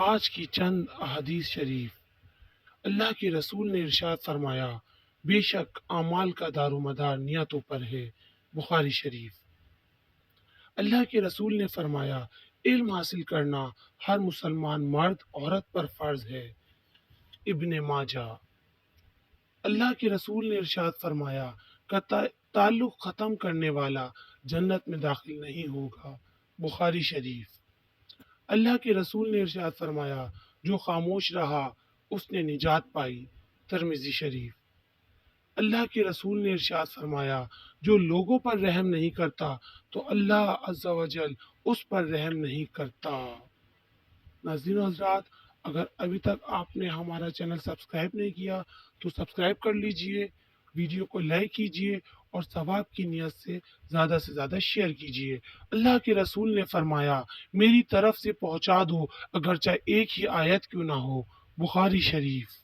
آج کی چند احادیث شریف۔ اللہ کے رسول نے ارشاد فرمایا، بے شک اعمال کا دار و مدار نیتوں پر ہے۔ بخاری شریف۔ اللہ کے رسول نے فرمایا، علم حاصل کرنا ہر مسلمان مرد عورت پر فرض ہے۔ ابن ماجہ۔ اللہ کے رسول نے ارشاد فرمایا کہ تعلق ختم کرنے والا جنت میں داخل نہیں ہوگا۔ بخاری شریف۔ اللہ کے رسول نے ارشاد فرمایا، جو خاموش رہا اس نے نجات پائی۔ ترمذی شریف۔ اللہ کے رسول نے ارشاد فرمایا، جو لوگوں پر رحم نہیں کرتا تو اللہ عز و جل اس پر رحم نہیں کرتا۔ ناظرین و حضرات، اگر ابھی تک آپ نے ہمارا چینل سبسکرائب نہیں کیا تو سبسکرائب کر لیجئے، ویڈیو کو لائک کیجئے اور ثواب کی نیت سے زیادہ شیئر کیجئے۔ اللہ کے رسول نے فرمایا، میری طرف سے پہنچا دو اگرچہ ایک ہی آیت کیوں نہ ہو۔ بخاری شریف۔